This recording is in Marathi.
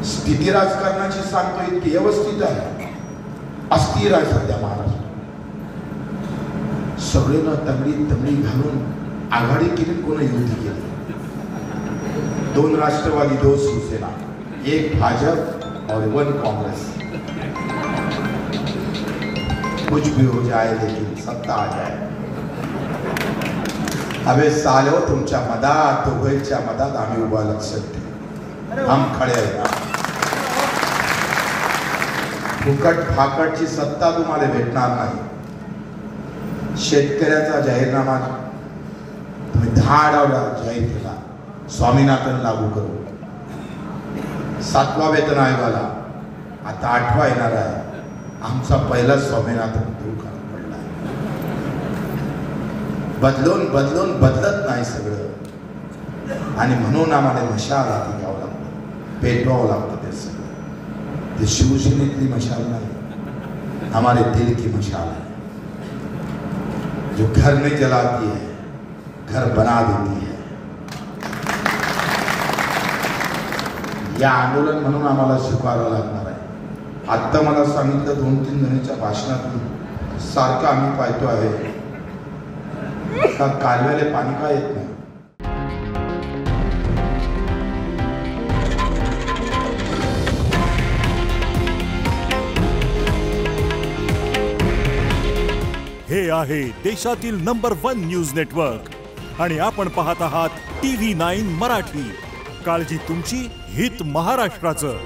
स्थिती राजकारणाची सांगतो इतकी व्यवस्थित आहे, अस्थिर आहे सध्या महाराष्ट्र. सगळेनं तंगडी घालून आघाडी केली, कोण युती केली. 2 राष्ट्रवादी, 2 शिवसेना, 1 भाजप और 1 कांग्रेस. कुछ भी हो जाए लेकिन सत्ता आ जाए. अबे सालो तुमच्या मधात, दोघांच्या मधात आम्ही उभा, लक्षात ठेव. हम खडे आहे. फुकट फाकटची सत्ता तुम्हाला भेटणार नाही. शेतकऱ्याचा जाहीरनामा तुम्ही 10 आठवडा जाहीर केला, स्वामीनाथन लागू करू. 7वा वेतन आयोगाला आता 8वा येणार आहे. आमचा पहिला स्वामीनाथन दूर पडला. बदलून बदलत नाही सगळं, आणि म्हणून आम्हाला मशाल हाती घ्यावं लागतं, पेटवावं लागतं. ते सगळं ते शिवसेनेतली मशाल नाही, हमारे दिल की मशाल है, जो घर में जलाती है, घर बना देती है. या आंदोलन म्हणून आम्हाला स्वीकारावं लागणार आहे. आत्ता मला सांगितलं 2-3 जणांच्या भाषणातून सारखं आम्ही पाहतो आहे का कालव्याला पाणी का येत नाही. हे आहे देशातील नंबर 1 न्यूज नेटवर्क आणि आपण पाहत आहात TV9 मराठी. काळजी तुमची, हित महाराष्ट्राचं.